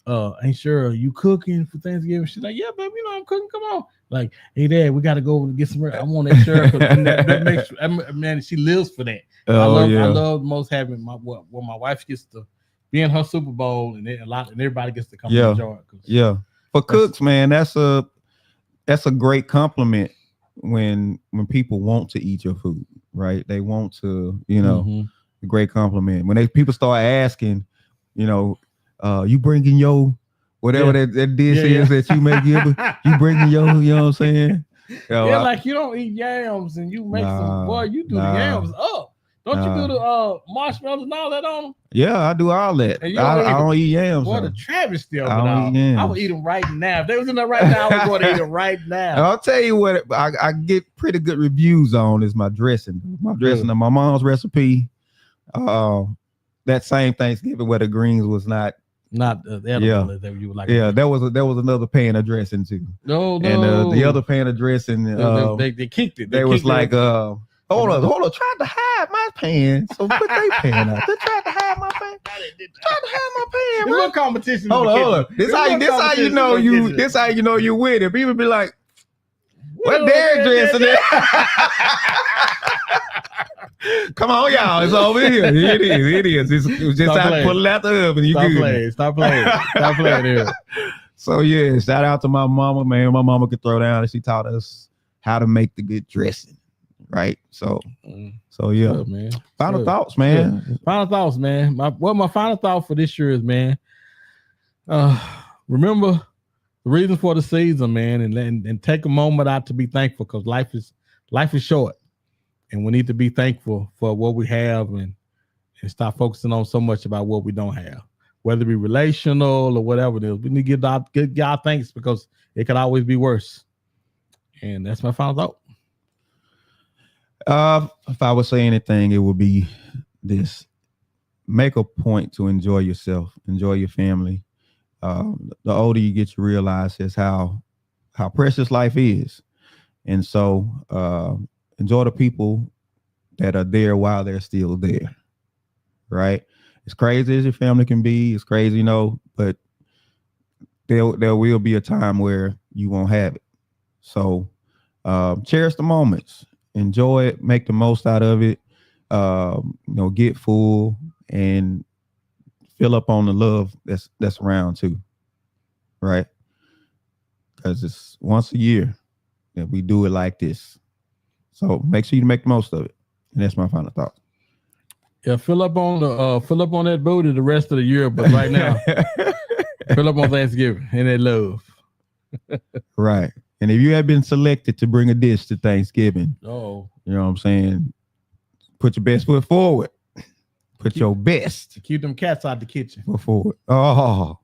ain't sure you cooking for Thanksgiving?" She's like, "Yeah, baby, you know I'm cooking. Come on." Like, hey, Dad, we got to go get some. I want that shirt. That makes man, she lives for that. I love most having when my wife gets to be in her Super Bowl, and everybody gets to come and enjoy it.
Yeah, for cooks, man, that's a great compliment when people want to eat your food, right? They want to, a great compliment. When people start asking, you bringing your whatever that dish is that you may give, you bringing your, you know what I'm saying?
Like you don't eat yams and you make some, boy, you do the yams up. Don't you do the marshmallows and all that on them?
Yeah, I do all that. I don't eat yams.
Boy, the travesty of it
I don't eat yams.
I would eat them right now. If they was in there right now, I would go to eat them right now.
I'll tell you what I get pretty good reviews on is my dressing. My mom's recipe. That same Thanksgiving where the greens was not edible that you would like. Yeah, there was another pan of dressing too.
No.
And the other pan of dressing,
they kicked it.
They was like, hold on, tried to hide my pan. So put their pan out. They tried to hide my pan.
There's no competition.
Hold on. This how you know you win. If people be like, what their dressing is? Come on, y'all. It's over here. It is. It's just time to pull it out the oven.
Stop playing here.
So yeah, shout out to my mama, man. My mama could throw down and she taught us how to make the good dressing. Right. So yeah.
Good, man.
Final thoughts, man.
Good. Final thoughts, man. My final thought for this year is, man, remember the reason for the season, man, and take a moment out to be thankful because life is short. And we need to be thankful for what we have and stop focusing on so much about what we don't have, whether it be relational or whatever it is. We need to give God thanks because it could always be worse. And that's my final thought.
If I would say anything, it would be this: make a point to enjoy yourself, enjoy your family. The older you get, you realize is how precious life is, and so enjoy the people that are there while they're still there. Right? As crazy as your family can be, it's crazy, but there will be a time where you won't have it. So cherish the moments. Enjoy it, make the most out of it, get full and fill up on the love that's around too, right? Because it's once a year that we do it like this. So make sure you make the most of it. And that's my final thought.
Yeah, fill up on that booty the rest of the year, but right now, fill up on Thanksgiving and that love.
Right. And if you have been selected to bring a dish to Thanksgiving,
Oh,
you know what I'm saying? Put your best foot forward. Put your best
keep them cats out the kitchen.
foot forward. Oh,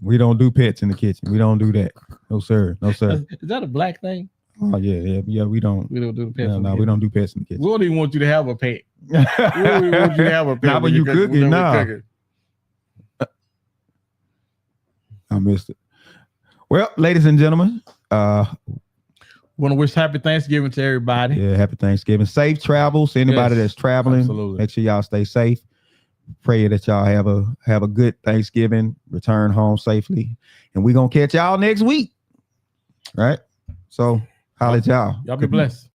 we don't do pets in the kitchen. We don't do that. No, sir. No, sir.
Is that a black thing?
Oh, yeah. We don't.
We don't do the pets.
No, we don't do pets in the kitchen.
We don't even want you to have a pet. We don't even want you to have a pet.
Not when you cooking, nah.
cooking.
I missed it. Well, ladies and gentlemen,
Want to wish happy Thanksgiving to everybody.
yeah, happy Thanksgiving. Safe travels. Anybody
Yes,
that's traveling,
absolutely.
make sure y'all stay safe. Pray that y'all have a good Thanksgiving, return home safely, and we're gonna catch y'all next week. Right? So holla at y'all.
Y'all be blessed.